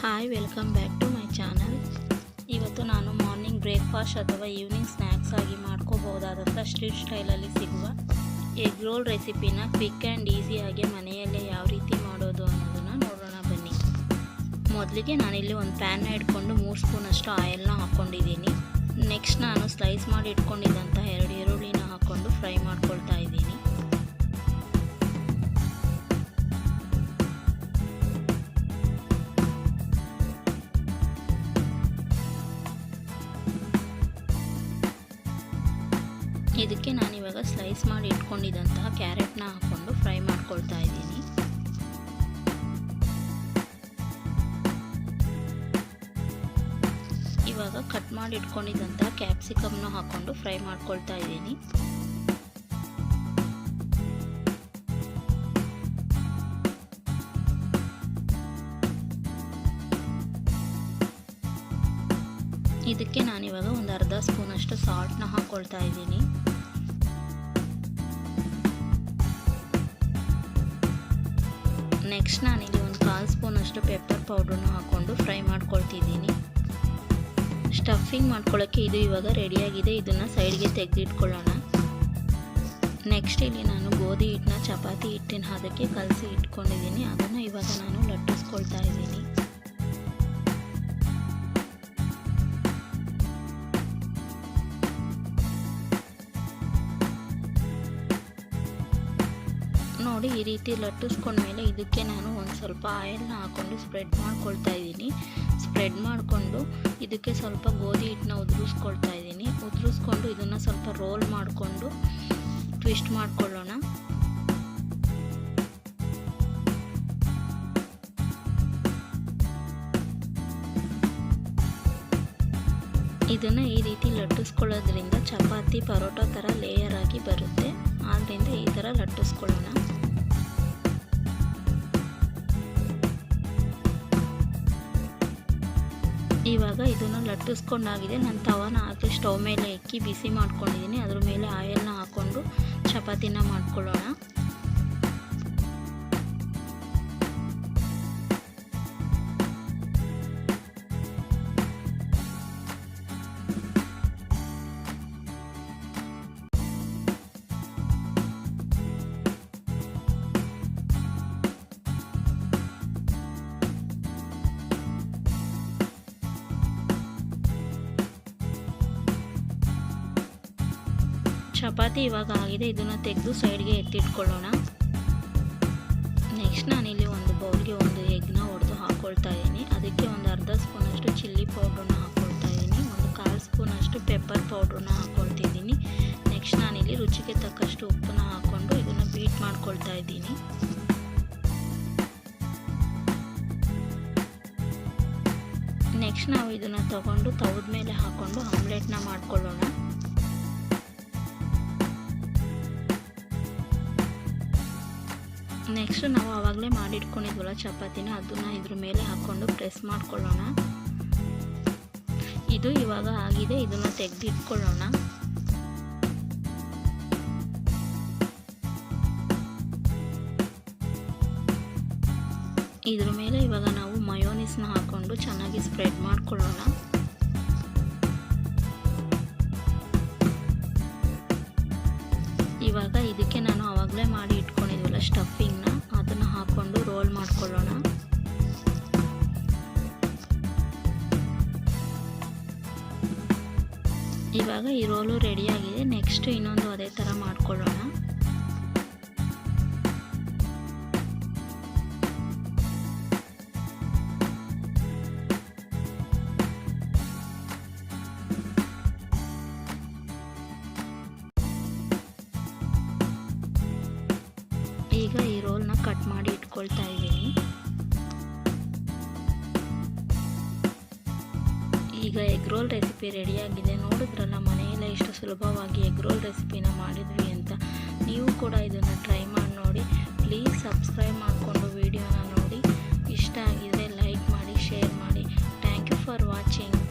Hi, welcome back to my channel. ಇವತ್ತು ನಾನು morning breakfast ಅಥವಾ ಈವ್ನಿಂಗ್ ಸ್ನ್ಯಾಕ್ಸ್ ಆಗಿ ಮಾಡ್ಕೋಬಹುದಾದಂಥ ಸ್ಟ್ರೀಟ್ ಸ್ಟೈಲಲ್ಲಿ ಸಿಗುವ ಎಗ್ ರೋಲ್ ರೆಸಿಪಿನ ಕ್ವಿಕ್ ಆ್ಯಂಡ್ ಈಸಿಯಾಗಿ ಮನೆಯಲ್ಲೇ ಯಾವ ರೀತಿ ಮಾಡೋದು ಅನ್ನೋದನ್ನು ನೋಡೋಣ ಬನ್ನಿ. ಮೊದಲಿಗೆ ನಾನಿಲ್ಲಿ ಒಂದು ಪ್ಯಾನ್ನ ಇಟ್ಕೊಂಡು 3 ಸ್ಪೂನಷ್ಟು ಆಯಿಲ್ನ ಹಾಕ್ಕೊಂಡಿದ್ದೀನಿ. ನೆಕ್ಸ್ಟ್ ನಾನು ಸ್ಲೈಸ್ ಮಾಡಿ ಇಟ್ಕೊಂಡಿದ್ದಂಥ 2 ಈರುಳ್ಳಿನ ಹಾಕ್ಕೊಂಡು ಫ್ರೈ ಮಾಡ್ಕೊಳ್ತಾ ಇದ್ದೀನಿ. ಇದಕ್ಕೆ ನಾನಿವಾಗ ಸ್ಲೈಸ್ ಮಾಡಿ ಇಟ್ಕೊಂಡಿದ್ದಂತಹ ಕ್ಯಾರೆಟ್ನ ಹಾಕ್ಕೊಂಡು ಫ್ರೈ ಮಾಡ್ಕೊಳ್ತಾ ಇದ್ದೀನಿ. ಇವಾಗ ಕಟ್ ಮಾಡಿ ಇಟ್ಕೊಂಡಿದ್ದಂತಹ ಕ್ಯಾಪ್ಸಿಕಮ್ನ ಹಾಕ್ಕೊಂಡು ಫ್ರೈ ಮಾಡ್ಕೊಳ್ತಾ ಇದ್ದೀನಿ. ಇದಕ್ಕೆ ನಾನಿವಾಗ ಒಂದು ಅರ್ಧ ಸ್ಪೂನಷ್ಟು ಸಾಲ್ಟ್ನ ಹಾಕ್ಕೊಳ್ತಾ ಇದ್ದೀನಿ. ನೆಕ್ಸ್ಟ್ ನಾನಿಲ್ಲಿ ಒಂದು 1/4 ಸ್ಪೂನಷ್ಟು ಪೆಪ್ಪರ್ ಪೌಡ್ರನ್ನ ಹಾಕ್ಕೊಂಡು ಫ್ರೈ ಮಾಡ್ಕೊಳ್ತಿದ್ದೀನಿ. ಸ್ಟಫಿಂಗ್ ಮಾಡ್ಕೊಳ್ಳೋಕ್ಕೆ ಇದು ಇವಾಗ ರೆಡಿಯಾಗಿದೆ. ಇದನ್ನು ಸೈಡ್ಗೆ ತೆಗೆದಿಟ್ಕೊಳ್ಳೋಣ. ನೆಕ್ಸ್ಟ್ ಇಲ್ಲಿ ನಾನು ಗೋಧಿ ಹಿಟ್ಟನ್ನ ಚಪಾತಿ ಹಿಟ್ಟಿನ ಹದಕ್ಕೆ ಕಲಸಿ ಇಟ್ಕೊಂಡಿದ್ದೀನಿ. ಅದನ್ನು ಇವಾಗ ನಾನು ಲಟ್ಟಿಸ್ಕೊಳ್ತಾ ಇದ್ದೀನಿ. ನೋಡಿ, ಈ ರೀತಿ ಲಟ್ಟಿಸ್ಕೊಂಡ್ಮೇಲೆ ಇದಕ್ಕೆ ನಾನು ಒಂದು ಸ್ವಲ್ಪ ಆಯಿಲ್ನ ಹಾಕ್ಕೊಂಡು ಸ್ಪ್ರೆಡ್ ಮಾಡ್ಕೊಳ್ತಾ ಇದ್ದೀನಿ. ಸ್ಪ್ರೆಡ್ ಮಾಡಿಕೊಂಡು ಇದಕ್ಕೆ ಸ್ವಲ್ಪ ಗೋಧಿ ಹಿಟ್ಟನ್ನ ಉದುರಿಸ್ಕೊಳ್ತಾ ಇದ್ದೀನಿ. ಉದುರಿಸ್ಕೊಂಡು ಇದನ್ನು ಸ್ವಲ್ಪ ರೋಲ್ ಮಾಡಿಕೊಂಡು ಟ್ವಿಸ್ಟ್ ಮಾಡ್ಕೊಳ್ಳೋಣ. ಇದನ್ನು ಈ ರೀತಿ ಲಟ್ಟಿಸ್ಕೊಳ್ಳೋದ್ರಿಂದ ಚಪಾತಿ ಪರೋಟ ಥರ ಲೇಯರ್ ಆಗಿ ಬರುತ್ತೆ. ಆದ್ದರಿಂದ ಈ ಥರ ಲಟ್ಟಿಸ್ಕೊಳ್ಳೋಣ. ಇವಾಗ ಇದನ್ನು ಲಟ್ಟಿಸ್ಕೊಂಡಾಗಿದೆ. ನಾನು ತವಾನ ಹಾಕಿ ಸ್ಟವ್ ಮೇಲೆ ಇಕ್ಕಿ ಬಿಸಿ ಮಾಡ್ಕೊಂಡಿದ್ದೀನಿ. ಅದ್ರ ಮೇಲೆ ಆಯಿಲ್ನ ಹಾಕ್ಕೊಂಡು ಚಪಾತಿನ ಮಾಡ್ಕೊಳ್ಳೋಣ. ಚಪಾತಿ ಇವಾಗ ಆಗಿದೆ. ಇದನ್ನು ತೆಗೆದು ಸೈಡ್ಗೆ ಎತ್ತಿಟ್ಕೊಳ್ಳೋಣ. ನೆಕ್ಸ್ಟ್ ನಾನಿಲ್ಲಿ ಒಂದು ಬೌಲ್ಗೆ ಒಂದು ಎಗ್ನ ಹೊಡೆದು ಹಾಕ್ಕೊಳ್ತಾ ಇದ್ದೀನಿ. ಅದಕ್ಕೆ ಒಂದು ಅರ್ಧ ಸ್ಪೂನಷ್ಟು ಚಿಲ್ಲಿ ಪೌಡ್ರನ್ನ ಹಾಕ್ಕೊಳ್ತಾ ಇದ್ದೀನಿ. ಒಂದು 1/4 ಸ್ಪೂನಷ್ಟು ಪೆಪ್ಪರ್ ಪೌಡ್ರನ್ನ ಹಾಕ್ಕೊಳ್ತಿದ್ದೀನಿ. ನೆಕ್ಸ್ಟ್ ನಾನಿಲ್ಲಿ ರುಚಿಗೆ ತಕ್ಕಷ್ಟು ಉಪ್ಪನ್ನ ಹಾಕ್ಕೊಂಡು ಇದನ್ನು ಬೀಟ್ ಮಾಡ್ಕೊಳ್ತಾ ಇದ್ದೀನಿ. ನೆಕ್ಸ್ಟ್ ನಾವು ಇದನ್ನು ತಗೊಂಡು ತವದ ಮೇಲೆ ಹಾಕ್ಕೊಂಡು ಆಮ್ಲೆಟ್ನ ಮಾಡ್ಕೊಳ್ಳೋಣ. ನೆಕ್ಸ್ಟ್ ನಾವು ಆವಾಗಲೇ ಮಾಡಿಟ್ಕೊಂಡಿದ್ವಲ್ಲ ಚಪಾತಿನ, ಅದನ್ನು ಇದ್ರ ಮೇಲೆ ಹಾಕ್ಕೊಂಡು ಪ್ರೆಸ್ ಮಾಡ್ಕೊಳ್ಳೋಣ. ಇದು ಇವಾಗ ಆಗಿದೆ. ಇದನ್ನು ತೆಗೆದಿಟ್ಕೊಳ್ಳೋಣ. ಇದ್ರ ಮೇಲೆ ಇವಾಗ ನಾವು ಮಯೋನೀಸ್ನ ಹಾಕ್ಕೊಂಡು ಚೆನ್ನಾಗಿ ಸ್ಪ್ರೆಡ್ ಮಾಡ್ಕೊಳ್ಳೋಣ. ಇವಾಗ ಇದಕ್ಕೆ ನಾನು ಆವಾಗಲೇ ಮಾಡಿ ಇಟ್ಕೊಂಡಿದ್ವಲ್ಲ ಸ್ಟಫಿಂಗ್ನ, ಅದನ್ನು ಹಾಕ್ಕೊಂಡು ರೋಲ್ ಮಾಡ್ಕೊಳ್ಳೋಣ. ಇವಾಗ ಈ ರೋಲು ರೆಡಿಯಾಗಿದೆ. ನೆಕ್ಸ್ಟ್ ಇನ್ನೊಂದು ಅದೇ ಥರ ಮಾಡ್ಕೊಳ್ಳೋಣ. ಈಗ ಈ ರೋಲ್ನ ಕಟ್ ಮಾಡಿ ಇಟ್ಕೊಳ್ತಾ ಇದ್ದೀನಿ. ಈಗ ಎಗ್ ರೋಲ್ ರೆಸಿಪಿ ರೆಡಿಯಾಗಿದೆ. ನೋಡಿದ್ರಲ್ಲ, ಮನೆಯಲ್ಲೇ ಎಷ್ಟು ಸುಲಭವಾಗಿ ಎಗ್ ರೋಲ್ ರೆಸಿಪಿನ ಮಾಡಿದ್ವಿ ಅಂತ. ನೀವು ಕೂಡ ಇದನ್ನು ಟ್ರೈ ಮಾಡಿ ನೋಡಿ. ಪ್ಲೀಸ್ ಸಬ್ಸ್ಕ್ರೈಬ್ ಮಾಡಿಕೊಂಡು ವಿಡಿಯೋನ ನೋಡಿ. ಇಷ್ಟ ಆಗಿದರೆ ಲೈಕ್ ಮಾಡಿ, ಶೇರ್ ಮಾಡಿ. Thank you for watching.